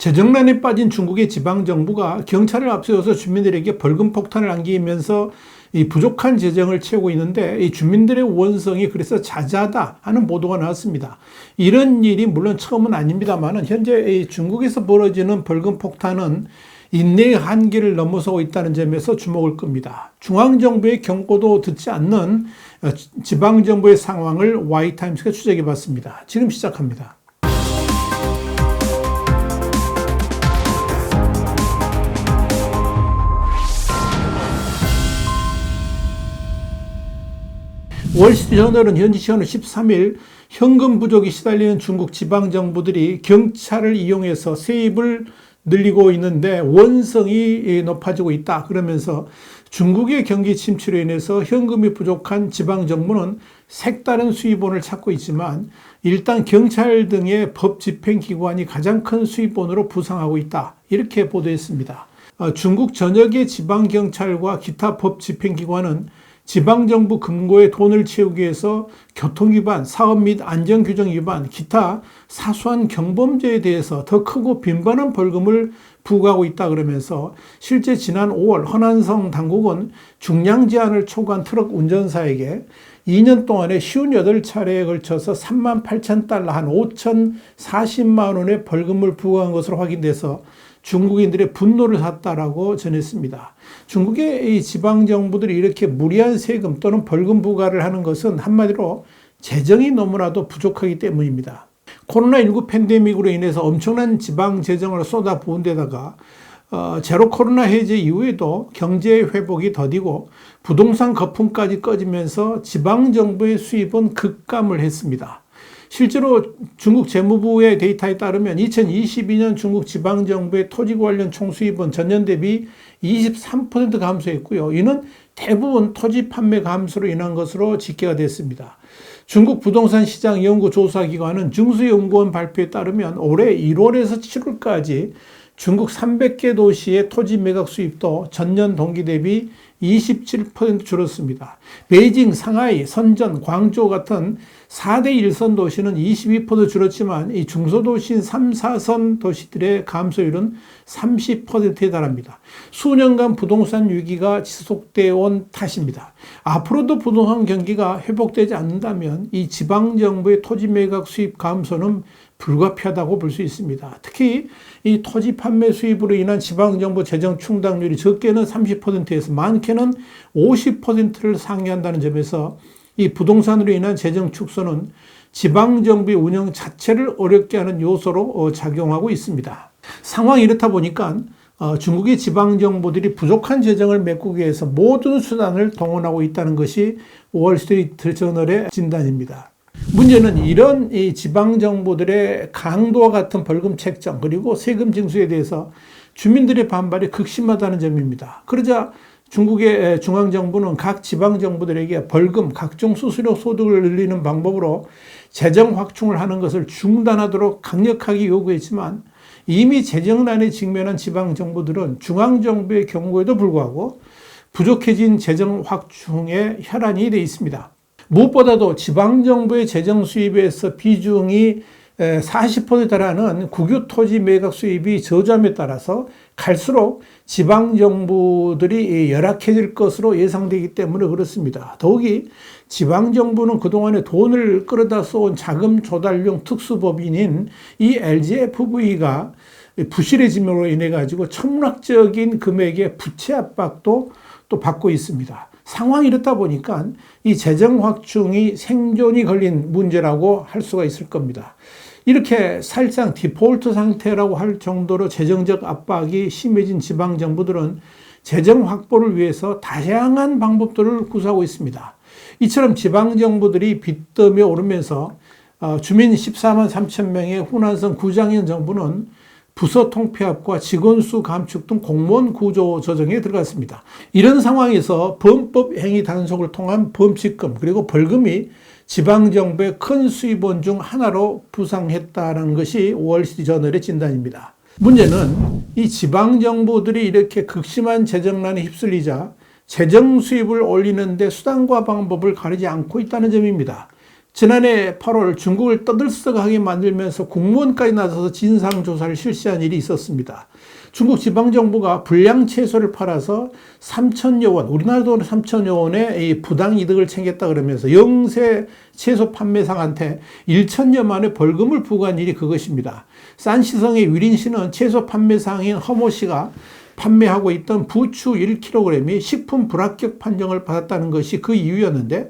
재정난에 빠진 중국의 지방정부가 경찰을 앞세워서 주민들에게 벌금 폭탄을 안기면서 이 부족한 재정을 채우고 있는데 이 주민들의 원성이 그래서 자자하다 하는 보도가 나왔습니다. 이런 일이 물론 처음은 아닙니다만 현재 중국에서 벌어지는 벌금 폭탄은 인내의 한계를 넘어서고 있다는 점에서 주목을 끕니다. 중앙정부의 경고도 듣지 않는 지방정부의 상황을 Y타임스가 추적해 봤습니다. 지금 시작합니다. 월스트리트저널은 현지 시간으로 13일 현금 부족이 시달리는 중국 지방정부들이 경찰을 이용해서 세입을 늘리고 있는데 원성이 높아지고 있다. 그러면서 중국의 경기 침체로 인해서 현금이 부족한 지방정부는 색다른 수입원을 찾고 있지만 일단 경찰 등의 법 집행기관이 가장 큰 수입원으로 부상하고 있다. 이렇게 보도했습니다. 중국 전역의 지방경찰과 기타 법 집행기관은 지방정부 금고에 돈을 채우기 위해서 교통위반, 사업 및 안전규정 위반, 기타 사소한 경범죄에 대해서 더 크고 빈번한 벌금을 부과하고 있다 그러면서 실제 지난 5월 허난성 당국은 중량 제한을 초과한 트럭 운전사에게 2년 동안에 58차례에 걸쳐서 38,000달러 한 5,040만 원의 벌금을 부과한 것으로 확인돼서 중국인들의 분노를 샀다라고 전했습니다. 중국의 이 지방정부들이 이렇게 무리한 세금 또는 벌금 부과를 하는 것은 한마디로 재정이 너무나도 부족하기 때문입니다. 코로나19 팬데믹으로 인해서 엄청난 지방 재정을 쏟아부은 데다가 제로 코로나 해제 이후에도 경제 회복이 더디고 부동산 거품까지 꺼지면서 지방정부의 수입은 급감을 했습니다. 실제로 중국 재무부의 데이터에 따르면 2022년 중국 지방정부의 토지 관련 총수입은 전년 대비 23% 감소했고요. 이는 대부분 토지 판매 감소로 인한 것으로 집계가 됐습니다. 중국 부동산 시장 연구 조사기관은 중수연구원 발표에 따르면 올해 1월에서 7월까지 중국 300개 도시의 토지 매각 수입도 전년 동기 대비 27% 줄었습니다. 베이징, 상하이, 선전, 광저우 같은 4대 1선 도시는 22% 줄었지만 이 중소도시인 3, 4선 도시들의 감소율은 30%에 달합니다. 수년간 부동산 위기가 지속되어 온 탓입니다. 앞으로도 부동산 경기가 회복되지 않는다면 이 지방정부의 토지 매각 수입 감소는 불가피하다고 볼 수 있습니다. 특히 이 토지 판매 수입으로 인한 지방정부 재정 충당률이 적게는 30%에서 많게는 50%를 상회한다는 점에서 이 부동산으로 인한 재정 축소는 지방정부의 운영 자체를 어렵게 하는 요소로 작용하고 있습니다. 상황이 이렇다 보니까 중국의 지방정부들이 부족한 재정을 메꾸기 위해서 모든 수단을 동원하고 있다는 것이 월스트리트 저널의 진단입니다. 문제는 이런 이 지방정부들의 강도와 같은 벌금 책정 그리고 세금 징수에 대해서 주민들의 반발이 극심하다는 점입니다. 그러자 중국의 중앙정부는 각 지방정부들에게 벌금, 각종 수수료 소득을 늘리는 방법으로 재정 확충을 하는 것을 중단하도록 강력하게 요구했지만 이미 재정난에 직면한 지방정부들은 중앙정부의 경고에도 불구하고 부족해진 재정 확충에 혈안이 되어 있습니다. 무엇보다도 지방정부의 재정 수입에서 비중이 40%에 달하는 국유 토지 매각 수입이 저조함에 따라서 갈수록 지방정부들이 열악해질 것으로 예상되기 때문에 그렇습니다. 더욱이 지방정부는 그동안에 돈을 끌어다 쏘은 자금 조달용 특수법인인 이 LGFV가 부실해짐으로 인해 가지고 천문학적인 금액의 부채 압박도 또 받고 있습니다. 상황이 이렇다 보니까 이 재정 확충이 생존이 걸린 문제라고 할 수가 있을 겁니다. 이렇게 사실상 디폴트 상태라고 할 정도로 재정적 압박이 심해진 지방정부들은 재정 확보를 위해서 다양한 방법들을 구사하고 있습니다. 이처럼 지방정부들이 빚더미에 오르면서 주민 14만 3천 명의 후난성 구장현 정부는 부서 통폐합과 직원 수 감축 등 공무원 구조 조정에 들어갔습니다. 이런 상황에서 범법 행위 단속을 통한 범칙금 그리고 벌금이 지방정부의 큰 수입원 중 하나로 부상했다는 것이 월스트리트저널의 진단입니다. 문제는 이 지방정부들이 이렇게 극심한 재정난에 휩쓸리자 재정 수입을 올리는데 수단과 방법을 가리지 않고 있다는 점입니다. 지난해 8월 중국을 떠들썩하게 만들면서 공무원까지 나서서 진상조사를 실시한 일이 있었습니다. 중국 지방정부가 불량 채소를 팔아서 3천여 원, 우리나라 돈 3천여 원의 부당 이득을 챙겼다 그러면서 영세 채소 판매상한테 1천여만 원의 벌금을 부과한 일이 그것입니다. 산시성의 위린 씨는 채소 판매상인 허모 씨가 판매하고 있던 부추 1kg이 식품 불합격 판정을 받았다는 것이 그 이유였는데,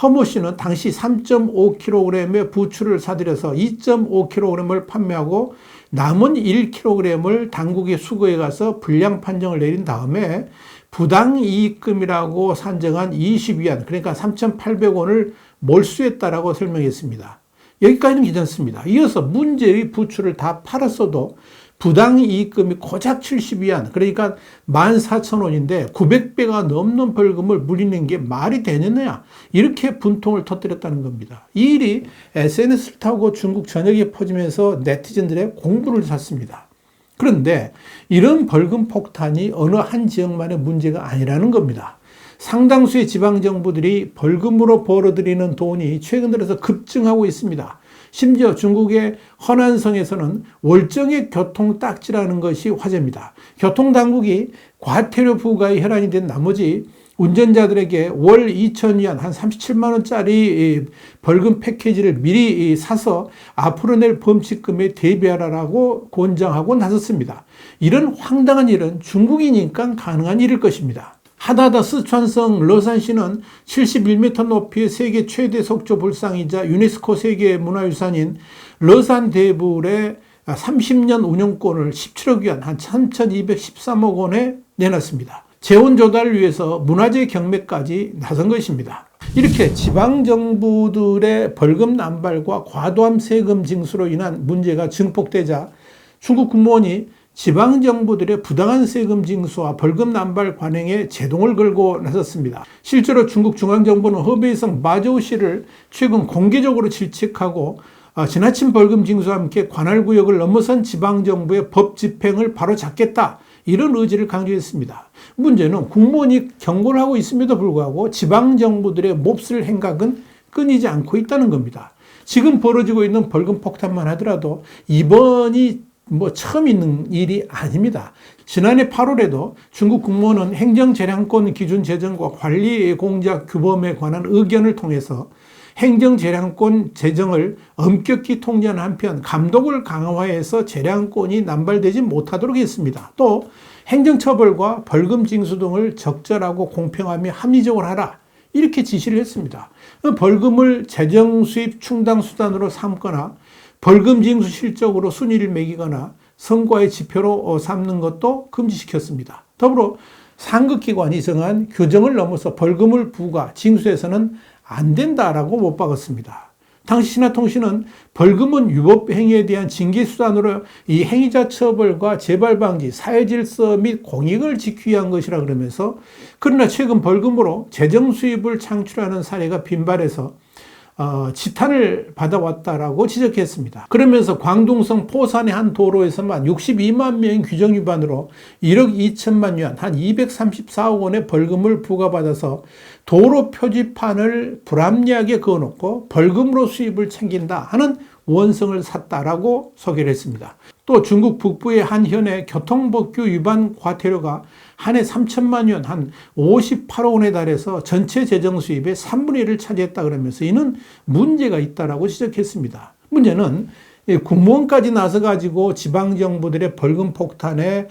허모 씨는 당시 3.5kg의 부추를 사들여서 2.5kg을 판매하고 남은 1kg을 당국에 수거해 가서 불량 판정을 내린 다음에 부당이익금이라고 산정한 20위안, 그러니까 3,800원을 몰수했다라고 설명했습니다. 여기까지는 괜찮습니다. 이어서 문제의 부추를 다 팔았어도 부당이익금이 고작 70위안, 그러니까 14,000원인데 900배가 넘는 벌금을 물리는 게 말이 되느냐, 이렇게 분통을 터뜨렸다는 겁니다. 이 일이 SNS를 타고 중국 전역에 퍼지면서 네티즌들의 공분을 샀습니다. 그런데 이런 벌금 폭탄이 어느 한 지역만의 문제가 아니라는 겁니다. 상당수의 지방정부들이 벌금으로 벌어들이는 돈이 최근 들어서 급증하고 있습니다. 심지어 중국의 허난성에서는 월정액 교통딱지라는 것이 화제입니다. 교통당국이 과태료 부과에 혈안이 된 나머지 운전자들에게 월 2,000위안, 한 37만 원짜리 벌금 패키지를 미리 사서 앞으로 낼 범칙금에 대비하라고 권장하고 나섰습니다. 이런 황당한 일은 중국이니까 가능한 일일 것입니다. 하다하다 스촨성 러산시는 71m 높이의 세계 최대 석조 불상이자 유네스코 세계문화유산인 러산 대불의 30년 운영권을 17억 위안, 한 3,213억 원에 내놨습니다. 재원 조달을 위해서 문화재 경매까지 나선 것입니다. 이렇게 지방정부들의 벌금 남발과 과도한 세금 징수로 인한 문제가 증폭되자 중국 공무원이 지방정부들의 부당한 세금 징수와 벌금 남발 관행에 제동을 걸고 나섰습니다. 실제로 중국 중앙정부는 허베이성 마저우시를 최근 공개적으로 질책하고 지나친 벌금 징수와 함께 관할구역을 넘어선 지방정부의 법 집행을 바로잡겠다, 이런 의지를 강조했습니다. 문제는 공무원이 경고를 하고 있음에도 불구하고 지방정부들의 몹쓸 행각은 끊이지 않고 있다는 겁니다. 지금 벌어지고 있는 벌금 폭탄만 하더라도 이번이 처음 있는 일이 아닙니다. 지난해 8월에도 중국 국무원은 행정재량권 기준 제정과 관리 공작 규범에 관한 의견을 통해서 행정재량권 제정을 엄격히 통제하는 한편 감독을 강화해서 재량권이 남발되지 못하도록 했습니다. 또 행정처벌과 벌금 징수 등을 적절하고 공평하며 합리적으로 하라, 이렇게 지시를 했습니다. 벌금을 재정수입 충당 수단으로 삼거나 벌금 징수 실적으로 순위를 매기거나 성과의 지표로 삼는 것도 금지시켰습니다. 더불어 상급기관이 정한 규정을 넘어서 벌금을 부과, 징수해서는 안 된다라고 못 박았습니다. 당시 신화통신은 벌금은 위법 행위에 대한 징계 수단으로 이 행위자 처벌과 재발 방지, 사회 질서 및 공익을 지키기 위한 것이라 그러면서, 그러나 최근 벌금으로 재정 수입을 창출하는 사례가 빈발해서 지탄을 받아왔다라고 지적했습니다. 그러면서 광둥성 포산의 한 도로에서만 62만 명의 규정 위반으로 1억 2천만 위안, 한 234억 원의 벌금을 부과받아서 도로 표지판을 불합리하게 그어놓고 벌금으로 수입을 챙긴다 하는 원성을 샀다라고 소개를 했습니다. 또 중국 북부의 한 현의 교통법규 위반 과태료가 한 해 3천만 위안, 한 58억 원에 달해서 전체 재정 수입의 3분의 1을 차지했다 그러면서 이는 문제가 있다라고 지적했습니다. 문제는 국무원까지 나서가지고 지방정부들의 벌금 폭탄에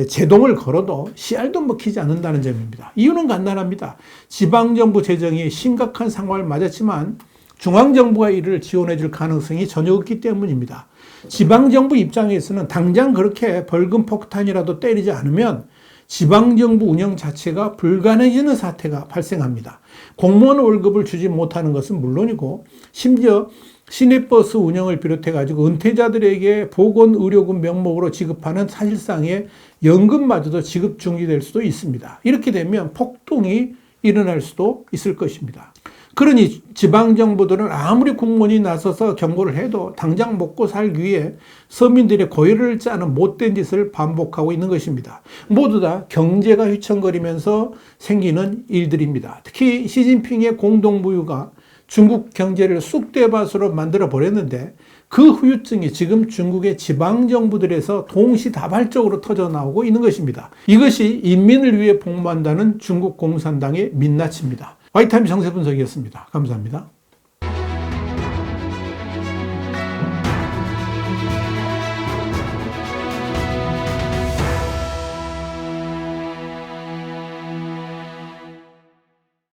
제동을 걸어도 씨알도 먹히지 않는다는 점입니다. 이유는 간단합니다. 지방정부 재정이 심각한 상황을 맞았지만 중앙정부가 이를 지원해 줄 가능성이 전혀 없기 때문입니다. 지방정부 입장에서는 당장 그렇게 벌금 폭탄이라도 때리지 않으면 지방정부 운영 자체가 불가능해지는 사태가 발생합니다. 공무원 월급을 주지 못하는 것은 물론이고 심지어 시내버스 운영을 비롯해 가지고 은퇴자들에게 보건의료금 명목으로 지급하는 사실상의 연금마저도 지급 중지될 수도 있습니다. 이렇게 되면 폭동이 일어날 수도 있을 것입니다. 그러니 지방정부들은 아무리 공무원이 나서서 경고를 해도 당장 먹고 살기 위해 서민들의 고열을 짜는 못된 짓을 반복하고 있는 것입니다. 모두 다 경제가 휘청거리면서 생기는 일들입니다. 특히 시진핑의 공동부유가 중국 경제를 쑥대밭으로 만들어 버렸는데 그 후유증이 지금 중국의 지방정부들에서 동시다발적으로 터져나오고 있는 것입니다. 이것이 인민을 위해 복무한다는 중국 공산당의 민낯입니다. 와이타임 정세분석이었습니다. 감사합니다.